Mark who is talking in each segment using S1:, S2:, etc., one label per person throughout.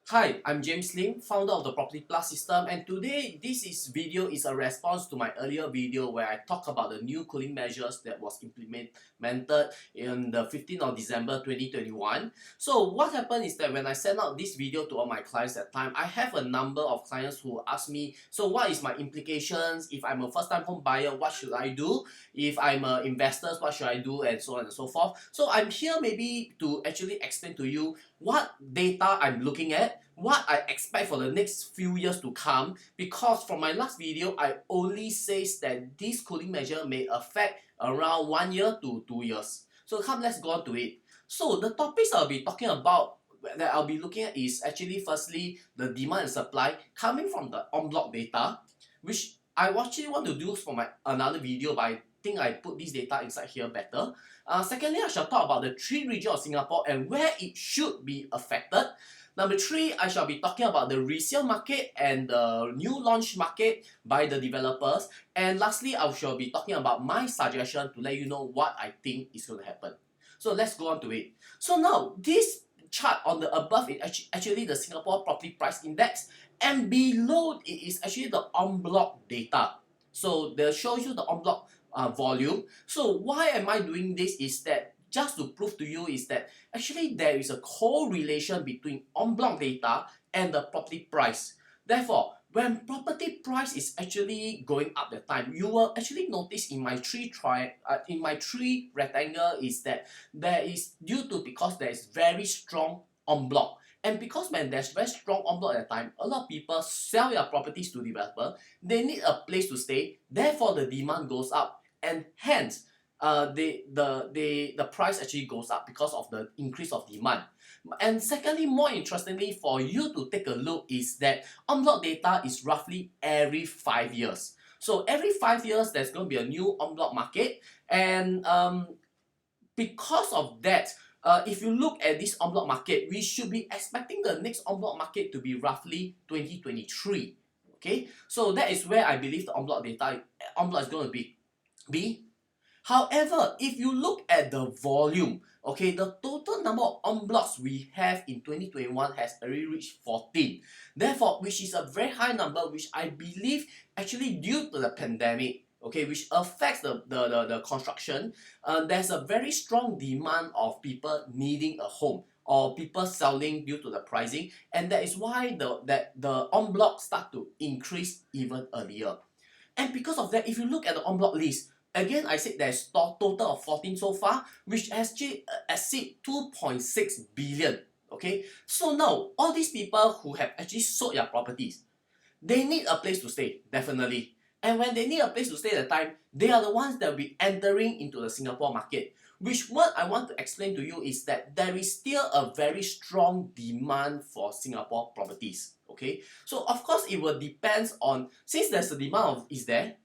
S1: Hi, I'm James Lim, founder of the Property Plus system, and today this video is a response to my earlier video where I talk about the new cooling measures that was implemented in the 15th of December 2021. So what happened is that when I sent out this video to all my clients at the time, I have a number of clients who ask me, so what is my implications? If I'm a first-time home buyer, what should I do? If I'm an investor, what should I do? And so on and so forth. So I'm here maybe to actually explain to you what data I'm looking at, what I expect for the next few years to come, because from my last video I only says that this cooling measure may affect around 1 year to 2 years. So let's go on to it. So the topics I'll be talking about that I'll be looking at is actually firstly the demand and supply coming from the en bloc data, which I actually want to do for my another video, but I think I put this data inside here better. Secondly, I shall talk about the 3 regions of Singapore and where it should be affected. Number 3, I shall be talking about the resale market and the new launch market by the developers. And lastly, I shall be talking about my suggestion to let you know what I think is going to happen. So let's go on to it. So now, this chart on the above is actually the Singapore Property Price Index, and below it is actually the en bloc data. So they shows you the en bloc volume. So why am I doing this is that just to prove to you is that actually there is a correlation between en bloc data and the property price. Therefore, when property price is actually going up the time, you will actually notice in my three rectangle is that there is due to because there is very strong en bloc. And because when there's very strong en bloc at the time, a lot of people sell their properties to developer. They need a place to stay. Therefore, the demand goes up, and hence, the price actually goes up because of the increase of demand. And secondly, more interestingly for you to take a look is that en bloc data is roughly every 5 years. So every 5 years, there's going to be a new en bloc market, and because of that, if you look at this en bloc market, we should be expecting the next en bloc market to be roughly 2023. Okay, so that is where I believe the en bloc is going to be. However, if you look at the volume, okay, the total number of en blocs we have in 2021 has already reached 14. Therefore, which is a very high number, which I believe actually due to the pandemic, okay, which affects the construction, there's a very strong demand of people needing a home or people selling due to the pricing, and that is why the en bloc start to increase even earlier. And because of that, if you look at the en bloc list, again, I said there's total of 14 so far, which actually exceed 2.6 billion. Okay, so now all these people who have actually sold their properties, they need a place to stay, definitely. And when they need a place to stay at the time, they are the ones that will be entering into the Singapore market. Which what I want to explain to you is that there is still a very strong demand for Singapore properties. Okay, so of course it will depends on, since there's a demand is there,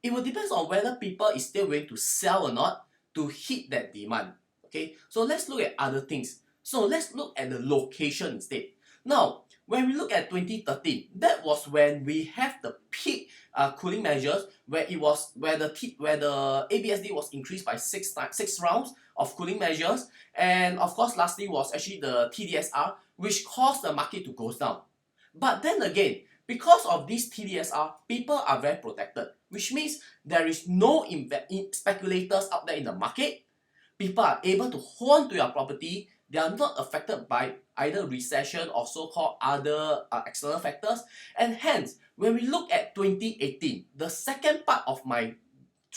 S1: it will depends on whether people is still willing to sell or not to hit that demand. Okay, so let's look at other things. So let's look at the location instead. Now, when we look at 2013, that was when we have the peak cooling measures where the ABSD was increased by six rounds of cooling measures, and of course lastly was actually the TDSR, which caused the market to go down. But then again, because of this TDSR, people are very protected, which means there is no speculators out there in the market. People are able to hold on to your property. They are not affected by either recession or so-called other external factors. And hence, when we look at 2018, the second part of my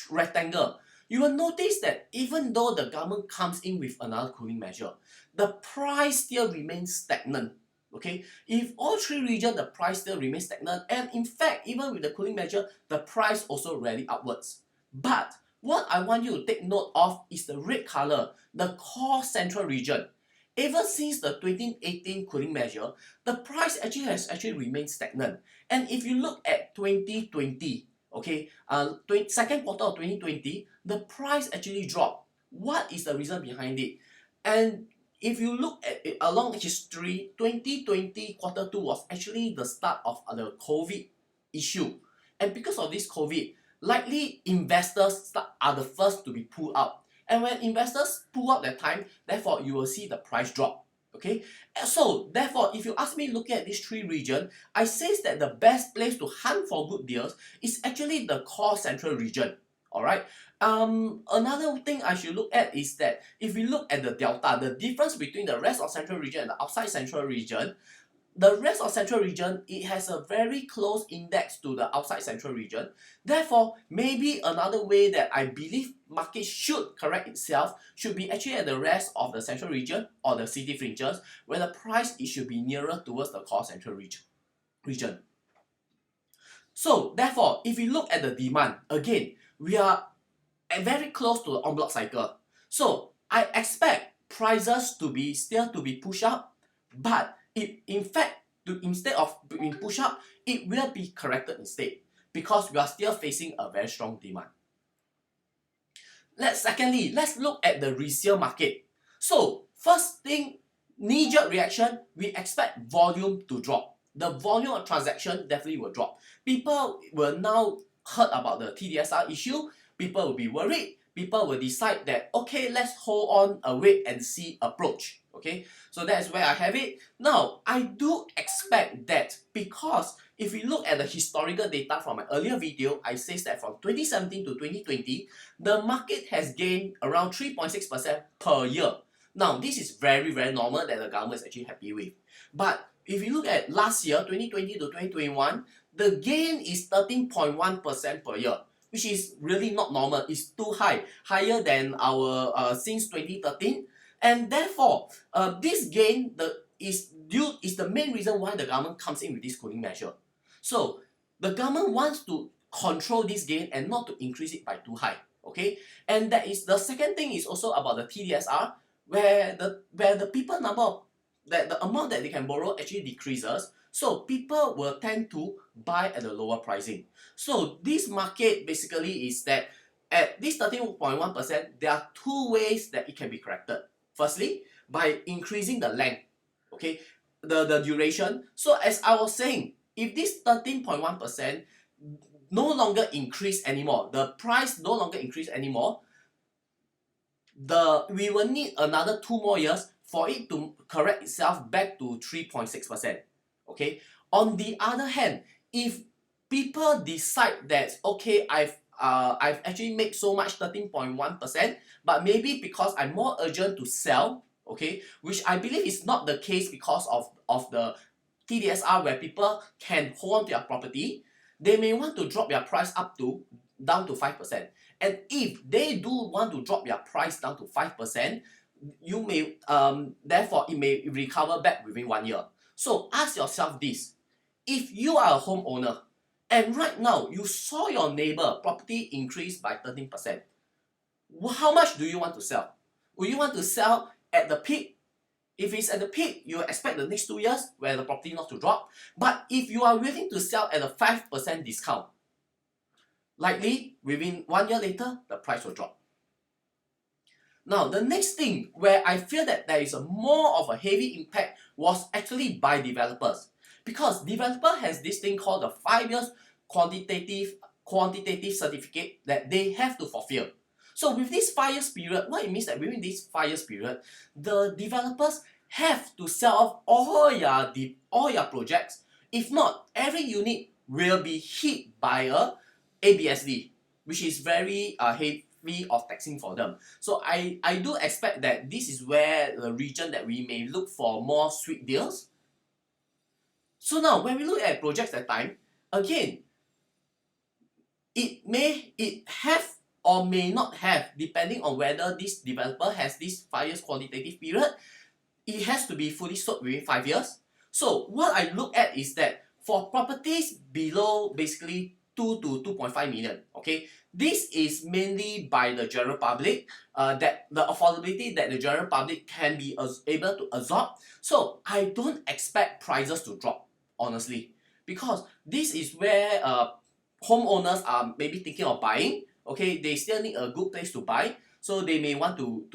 S1: rectangle, you will notice that even though the government comes in with another cooling measure, the price still remains stagnant. Okay, if all 3 regions, the price still remains stagnant, and in fact, even with the cooling measure, the price also rally upwards. But what I want you to take note of is the red color, the core central region. Ever since the 2018 cooling measure, the price has remained stagnant. And if you look at 2020, okay, second quarter of 2020, the price actually dropped. What is the reason behind it? And if you look at it along history, 2020 quarter 2 was actually the start of the COVID issue. And because of this COVID, likely investors are the first to be pulled out. And when investors pull out that time, therefore you will see the price drop. Okay, so therefore, if you ask me looking at these three regions, I say that the best place to hunt for good deals is actually the core central region. Alright. Another thing I should look at is that if we look at the delta, the difference between the rest of central region and the outside central region, the rest of central region, it has a very close index to the outside central region. Therefore, maybe another way that I believe market should correct itself should be actually at the rest of the central region or the city fringes, where the price it should be nearer towards the core central region. So therefore, if we look at the demand, again, we are very close to the en bloc cycle. So I expect prices to be still to be pushed up, but in fact, instead of being pushed up, it will be corrected instead, because we are still facing a very strong demand. Secondly, let's look at the resale market. So first thing, knee-jerk reaction, we expect volume to drop. The volume of transaction definitely will drop. People will now heard about the TDSR issue. People will be worried. People will decide that, okay, let's hold on a wait and see approach. Okay, so that's where I have it. Now, I do expect that, because if we look at the historical data from my earlier video, I says that from 2017 to 2020, the market has gained around 3.6% per year. Now, this is very, very normal that the government is actually happy with. But if you look at last year, 2020 to 2021, the gain is 13.1% per year, which is really not normal. It's too high, higher than our since 2013. And therefore, this gain is the main reason why the government comes in with this cooling measure. So the government wants to control this gain and not to increase it by too high. Okay, and that is the second thing is also about the TDSR, where the people number that the amount that they can borrow actually decreases. So people will tend to buy at a lower pricing. So this market basically is that at this 13.1%, there are two ways that it can be corrected. Firstly, by increasing the length, okay, the duration. So as I was saying, if this 13.1% no longer increase anymore, the price no longer increase anymore, we will need another 2 more years for it to correct itself back to 3.6%. Okay. On the other hand, if people decide that, okay, I've actually made so much 13.1%, but maybe because I'm more urgent to sell, okay, which I believe is not the case because of the TDSR, where people can hold on to their property, they may want to drop their price down to 5%. And if they do want to drop their price down to 5%, you may therefore it may recover back within 1 year. So ask yourself this: if you are a homeowner and right now you saw your neighbor property increase by 13%, how much do you want to sell? Will you want to sell at the peak? If it's at the peak, you expect the next 2 years where the property not to drop. But if you are willing to sell at a 5% discount, likely within 1 year later, the price will drop. Now, the next thing where I feel that there is a more of a heavy impact was actually by developers. Because developer has this thing called the 5 years quantitative certificate that they have to fulfill. So with this 5 years period, what it means that within this 5 years period, the developers have to sell off all your projects. If not, every unit will be hit by a ABSD, which is very heavy of taxing for them. So I do expect that this is where the region that we may look for more sweet deals. So now when we look at projects that time, again, it have or may not have, depending on whether this developer has this 5 years quantitative period, it has to be fully sold within 5 years. So what I look at is that for properties below basically 2 to 2.5 million, okay, this is mainly by the general public, that the affordability that the general public can be able to absorb. So I don't expect prices to drop, honestly, because this is where homeowners are maybe thinking of buying. Okay, they still need a good place to buy, so they may want to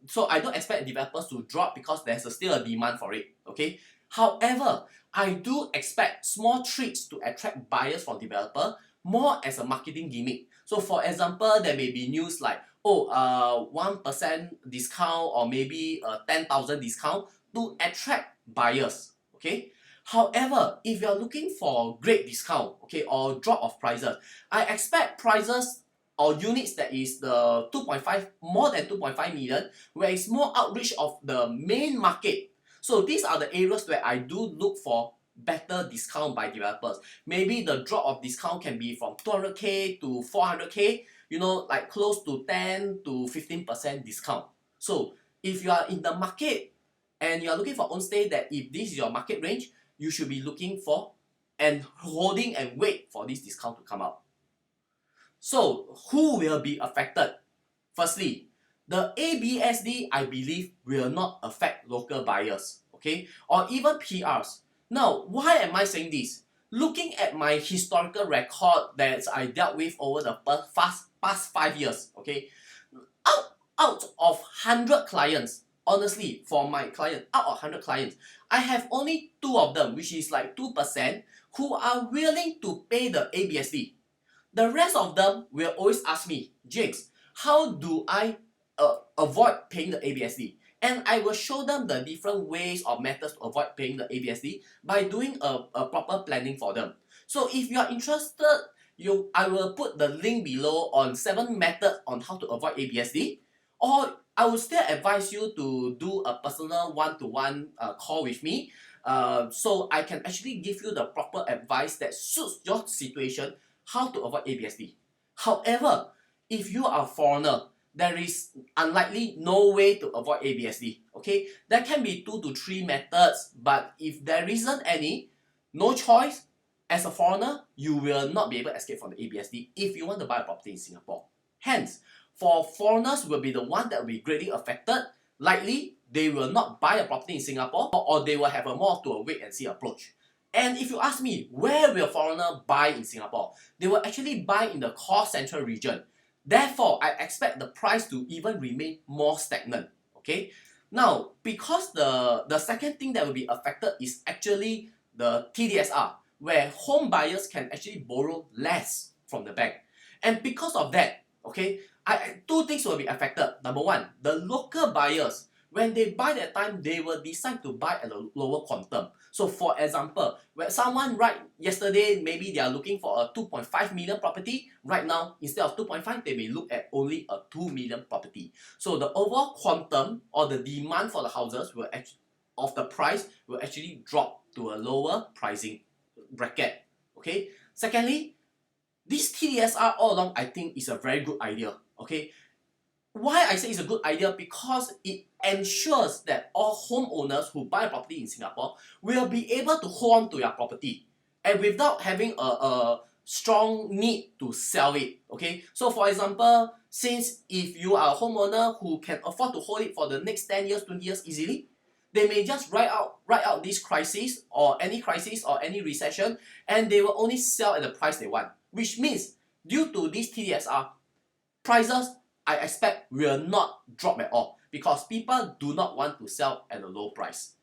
S1: so I don't expect developers to drop because there's still a demand for it. Okay, however, I do expect small tricks to attract buyers from developer more as a marketing gimmick. So for example, there may be news like, 1% discount or maybe a 10,000 discount to attract buyers, okay? However, if you're looking for great discount, okay, or drop of prices, I expect prices or units that is the 2.5, more than 2.5 million, where it's more outreach of the main market. So these are the areas where I do look for better discount by developers. Maybe the drop of discount can be from 200k to 400k, you know, like close to 10 to 15% discount. So if you are in the market and you are looking for own stay, that if this is your market range, you should be looking for and holding and wait for this discount to come out. So who will be affected? Firstly, the ABSD, I believe, will not affect local buyers, okay, or even PRs. Now, why am I saying this? Looking at my historical record that I dealt with over the past 5 years, okay, out of 100 clients, honestly, for my client, out of 100 clients, I have only 2 of them, which is like 2%, who are willing to pay the ABSD. The rest of them will always ask me, James, how do I avoid paying the ABSD? And I will show them the different ways or methods to avoid paying the ABSD by doing a proper planning for them. So if you are interested, I will put the link below on 7 methods on how to avoid ABSD. Or I will still advise you to do a personal one-to-one call with me, so I can actually give you the proper advice that suits your situation, how to avoid ABSD. However, if you are a foreigner, there is unlikely no way to avoid ABSD. Okay, there can be 2 to 3 methods, but if there isn't any, no choice. As a foreigner, you will not be able to escape from the ABSD if you want to buy a property in Singapore. Hence, for foreigners will be the one that will be greatly affected. Likely, they will not buy a property in Singapore, or they will have a more to a wait and see approach. And if you ask me, where will foreigner buy in Singapore? They will actually buy in the core central region. Therefore, I expect the price to even remain more stagnant. Okay. Now, because the second thing that will be affected is actually the TDSR, where home buyers can actually borrow less from the bank. And because of that, okay, 2 things will be affected. Number 1, the local buyers, when they buy that time, they will decide to buy at a lower quantum. So for example, when someone yesterday, maybe they are looking for a 2.5 million property. Right now, instead of 2.5, they may look at only a 2 million property. So the overall quantum or the demand for the houses will of the price will actually drop to a lower pricing bracket. Okay. Secondly, this TDSR all along, I think, is a very good idea. Okay. Why I say it's a good idea? Because it ensures that all homeowners who buy a property in Singapore will be able to hold on to their property and without having a strong need to sell it. Okay, so for example, since if you are a homeowner who can afford to hold it for the next 10 years, 20 years easily, they may just write out this crisis or any recession, and they will only sell at the price they want. Which means, due to this TDSR, prices I expect will not drop at all because people do not want to sell at a low price.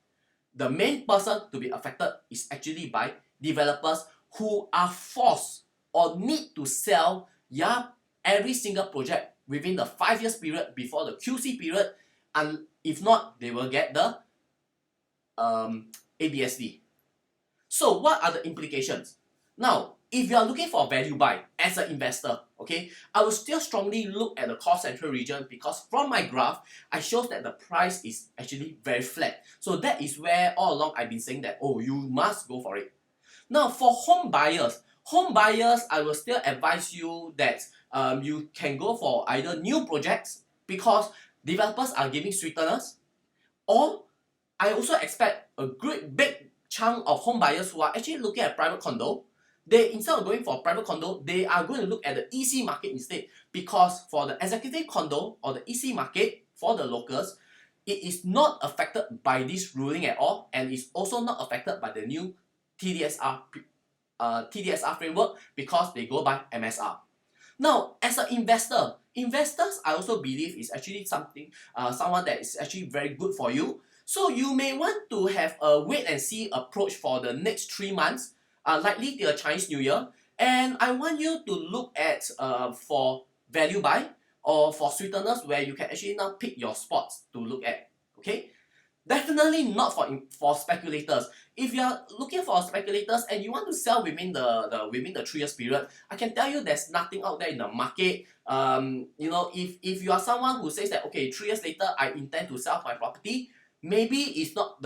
S1: The main person to be affected is actually by developers who are forced or need to sell every single project within the 5 years period before the QC period, and if not, they will get the ABSD. So what are the implications? Now, if you are looking for a value buy as an investor, okay, I will still strongly look at the core central region because from my graph, I shows that the price is actually very flat. So that is where all along I've been saying that, oh, you must go for it. Now, for home buyers, I will still advise you that you can go for either new projects because developers are giving sweeteners, or I also expect a great big chunk of home buyers who are actually looking at private condo. They, instead of going for a private condo, they are going to look at the EC market instead, because for the executive condo or the EC market for the locals, it is not affected by this ruling at all, and is also not affected by the new TDSR framework because they go by MSR. Now, as an investor, investors I also believe is actually someone that is actually very good for you. So you may want to have a wait and see approach for the next 3 months, likely till Chinese New Year, and I want you to look at for value buy or for sweeteners where you can actually now pick your spots to look at. Okay, Definitely not for speculators. If you are looking for speculators and you want to sell within the 3 years period, I can tell you there's nothing out there in the market. You know, if you are someone who says that okay, 3 years later I intend to sell my property, maybe it's not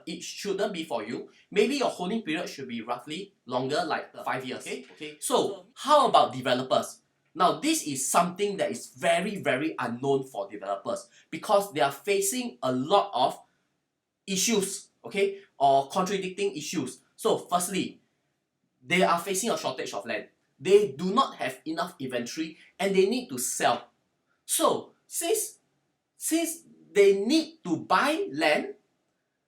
S1: it shouldn't be for you. Maybe your holding period should be roughly longer, like 5 years. Okay. So how about developers? Now this is something that is very unknown for developers because they are facing a lot of issues, okay, or contradicting issues. So firstly, they are facing a shortage of land. They do not have enough inventory and they need to sell. So since they need to buy land,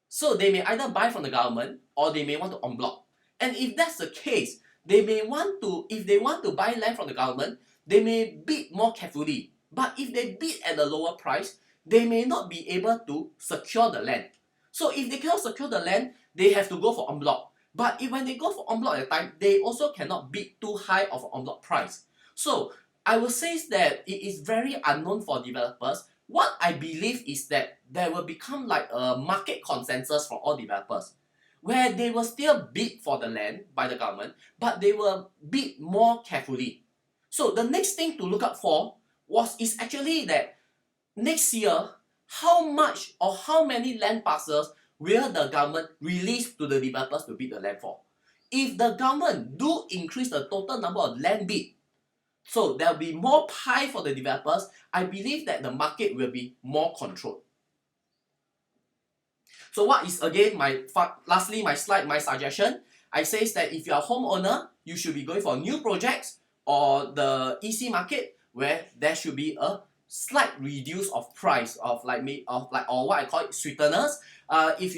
S1: so they may either buy from the government or they may want to en bloc. And if that's the case, if they want to buy land from the government, they may bid more carefully. But if they bid at a lower price, they may not be able to secure the land. So if they cannot secure the land, they have to go for en bloc. But when they go for en bloc at the time, they also cannot bid too high of an en bloc price. So I will say that it is very unknown for developers. What I believe is that there will become like a market consensus for all developers, where they will still bid for the land by the government, but they will bid more carefully. So the next thing to look out for is actually that next year, how much or how many land parcels will the government release to the developers to bid the land for? If the government do increase the total number of land bid, so there will be more pie for the developers, I believe that the market will be more controlled. So what is again lastly my suggestion? I says that if you are a homeowner, you should be going for new projects or the EC market where there should be a slight reduce of price of or what I call it sweeteners. If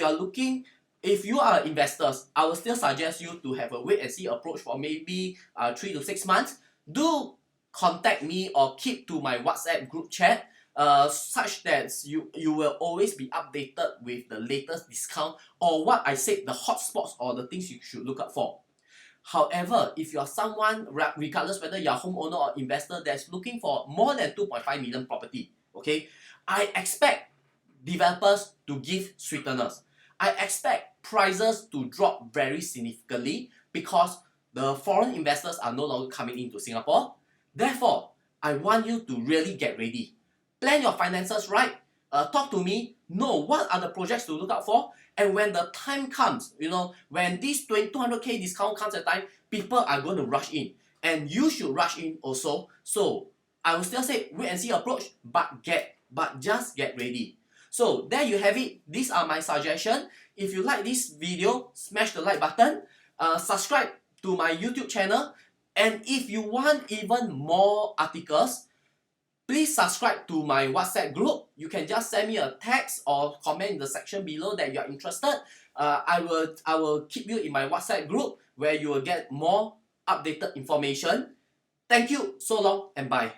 S1: you are investors, I will still suggest you to have a wait and see approach for maybe 3 to 6 months. Do contact me or keep to my WhatsApp group chat such that you will always be updated with the latest discount or what I said, the hotspots or the things you should look out for. However, if you are someone, regardless whether you are homeowner or investor that's looking for more than 2.5 million property, okay, I expect developers to give sweeteners. I expect prices to drop very significantly because the foreign investors are no longer coming into Singapore. Therefore, I want you to really get ready. Plan your finances right. Talk to me. Know what are the projects to look out for. And when the time comes, you know, when this 200k discount comes at time, people are going to rush in. And you should rush in also. So I will still say wait and see approach, but just get ready. So there you have it. These are my suggestions. If you like this video, smash the like button. Subscribe to my YouTube channel. And if you want even more articles, please subscribe to my WhatsApp group. You can just send me a text or comment in the section below that you are interested. I will keep you in my WhatsApp group where you will get more updated information. Thank you. So long and bye.